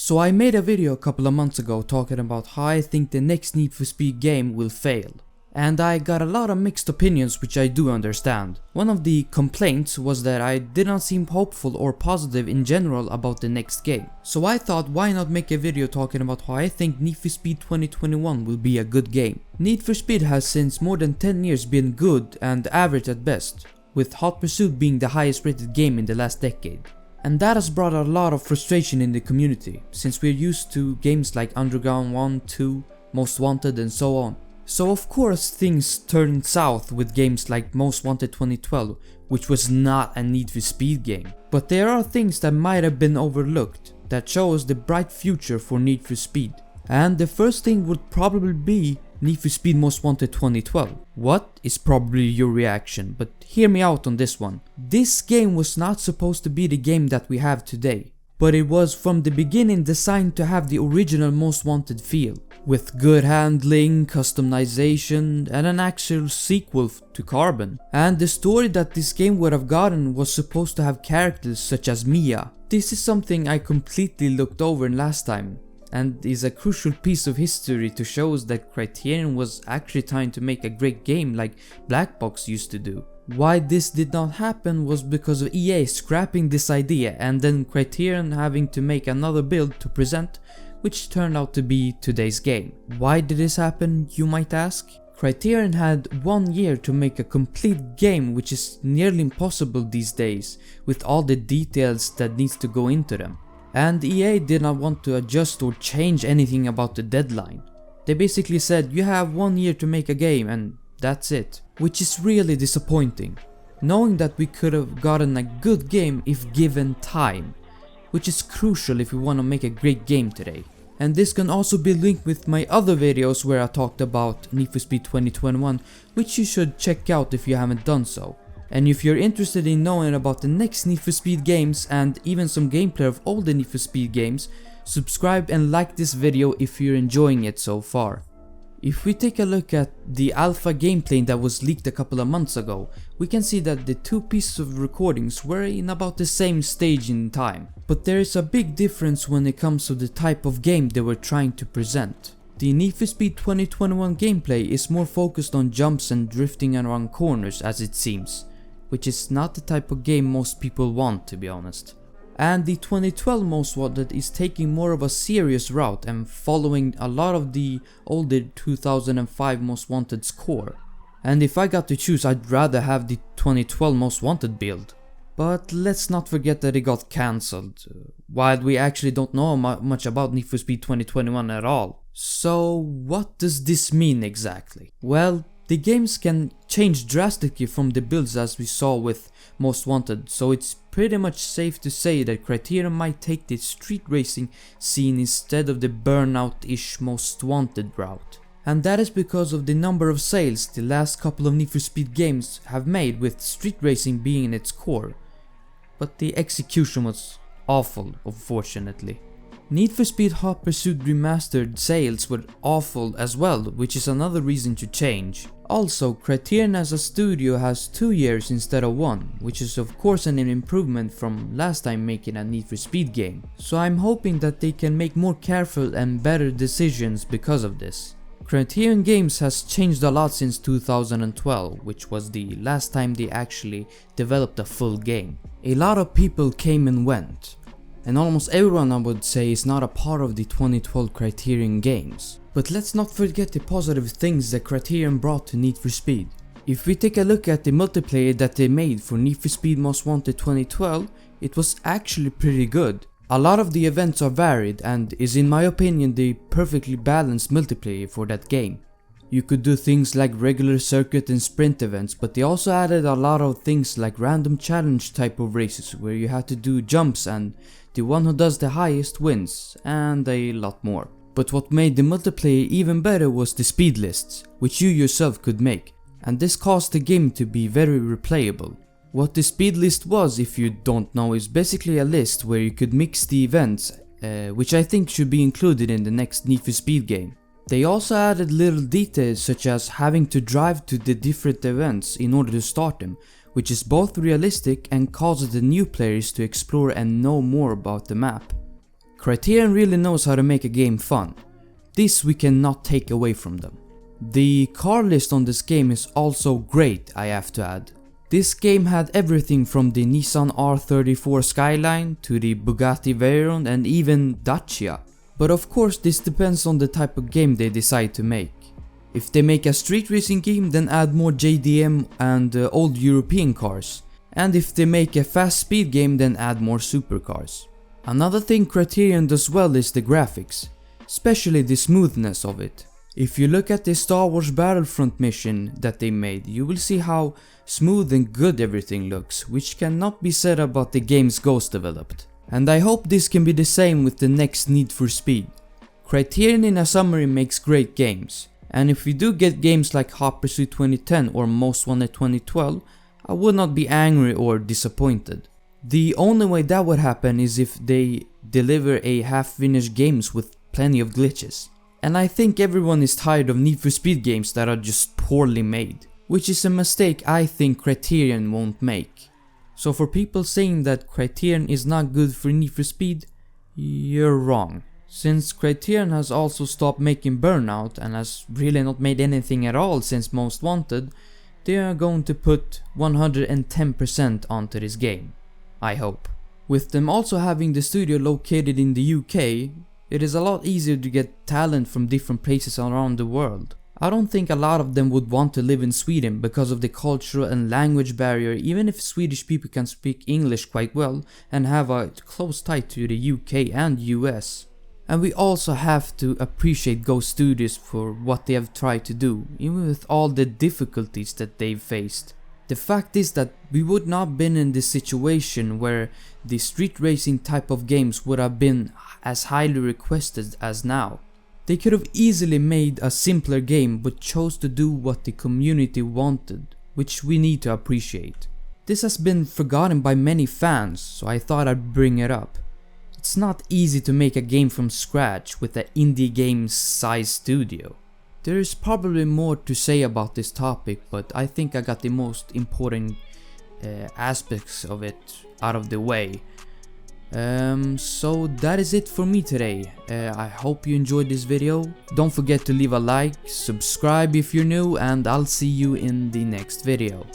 So I made a video a couple of months ago talking about how I think the next Need for Speed game will fail. And I got a lot of mixed opinions, which I do understand. One of the complaints was that I did not seem hopeful or positive in general about the next game. So I thought, why not make a video talking about how I think Need for Speed 2021 will be a good game. Need for Speed has since more than 10 years been good and average at best, with Hot Pursuit being the highest rated game in the last decade. And that has brought a lot of frustration in the community, since we're used to games like Underground 1, 2, Most Wanted and so on. So of course things turned south with games like Most Wanted 2012, which was not a Need for Speed game. But there are things that might have been overlooked that show us the bright future for Need for Speed. And the first thing would probably be Need for Speed Most Wanted 2012. What is probably your reaction, but hear me out on this one. This game was not supposed to be the game that we have today, but it was from the beginning designed to have the original Most Wanted feel, with good handling, customization, and an actual sequel to Carbon. And the story that this game would have gotten was supposed to have characters such as Mia. This is something I completely looked over last time, and is a crucial piece of history to show us that Criterion was actually trying to make a great game like Black Box used to do. Why this did not happen was because of EA scrapping this idea and then Criterion having to make another build to present, which turned out to be today's game. Why did this happen, you might ask? Criterion had 1 year to make a complete game, which is nearly impossible these days with all the details that needs to go into them. And EA did not want to adjust or change anything about the deadline. They basically said, you have 1 year to make a game and that's it. Which is really disappointing, knowing that we could have gotten a good game if given time, which is crucial if we want to make a great game today. And this can also be linked with my other videos where I talked about Need for Speed 2021, which you should check out if you haven't done so. And if you're interested in knowing about the next Need for Speed games and even some gameplay of all the Need for Speed games, subscribe and like this video if you're enjoying it so far. If we take a look at the alpha gameplay that was leaked a couple of months ago, we can see that the two pieces of recordings were in about the same stage in time. But there is a big difference when it comes to the type of game they were trying to present. The Need for Speed 2021 gameplay is more focused on jumps and drifting around corners as it seems, which is not the type of game most people want, to be honest. And the 2012 Most Wanted is taking more of a serious route and following a lot of the older 2005 Most Wanted's core. And if I got to choose, I'd rather have the 2012 Most Wanted build. But let's not forget that it got cancelled, while we actually don't know much about Need for Speed 2021 at all. So what does this mean exactly? Well, the games can change drastically from the builds as we saw with Most Wanted, so it's pretty much safe to say that Criterion might take the street racing scene instead of the burnout-ish Most Wanted route. And that is because of the number of sales the last couple of Need for Speed games have made, with street racing being in its core. But the execution was awful, unfortunately. Need for Speed Hot Pursuit Remastered sales were awful as well, which is another reason to change. Also, Criterion as a studio has 2 years instead of 1, which is of course an improvement from last time making a Need for Speed game. So I'm hoping that they can make more careful and better decisions because of this. Criterion Games has changed a lot since 2012, which was the last time they actually developed a full game. A lot of people came and went, and almost everyone I would say is not a part of the 2012 Criterion games. But let's not forget the positive things that Criterion brought to Need for Speed. If we take a look at the multiplayer that they made for Need for Speed Most Wanted 2012, it was actually pretty good. A lot of the events are varied and is in my opinion the perfectly balanced multiplayer for that game. You could do things like regular circuit and sprint events, but they also added a lot of things like random challenge type of races where you had to do jumps and the one who does the highest wins, and a lot more. But what made the multiplayer even better was the speed lists, which you yourself could make, and this caused the game to be very replayable. What the speed list was, if you don't know, is basically a list where you could mix the events, which I think should be included in the next Need for Speed game. They also added little details such as having to drive to the different events in order to start them, which is both realistic and causes the new players to explore and know more about the map. Criterion really knows how to make a game fun. This we cannot take away from them. The car list on this game is also great, I have to add. This game had everything from the Nissan R34 Skyline to the Bugatti Veyron and even Dacia. But of course this depends on the type of game they decide to make. If they make a street racing game, then add more JDM and old European cars. And if they make a fast speed game, then add more supercars. Another thing Criterion does well is the graphics, especially the smoothness of it. If you look at the Star Wars Battlefront mission that they made, you will see how smooth and good everything looks, which cannot be said about the games Ghost developed. And I hope this can be the same with the next Need for Speed. Criterion in a summary makes great games, and if we do get games like Hot Pursuit 2010 or Most Wanted 2012, I would not be angry or disappointed. The only way that would happen is if they deliver a half-finished games with plenty of glitches. And I think everyone is tired of Need for Speed games that are just poorly made, which is a mistake I think Criterion won't make. So for people saying that Criterion is not good for Need for Speed, you're wrong. Since Criterion has also stopped making Burnout and has really not made anything at all since Most Wanted, they are going to put 110% onto this game, I hope. With them also having the studio located in the UK, it is a lot easier to get talent from different places around the world. I don't think a lot of them would want to live in Sweden because of the cultural and language barrier, even if Swedish people can speak English quite well and have a close tie to the UK and US. And we also have to appreciate Ghost Studios for what they have tried to do, even with all the difficulties that they've faced. The fact is that we would not have been in this situation where the street racing type of games would have been as highly requested as now. They could have easily made a simpler game but chose to do what the community wanted, which we need to appreciate. This has been forgotten by many fans, so I thought I'd bring it up. It's not easy to make a game from scratch with an indie game size studio. There is probably more to say about this topic, but I think I got the most important aspects of it out of the way. So that is it for me today. I hope you enjoyed this video. Don't forget to leave a like, subscribe if you're new, and I'll see you in the next video.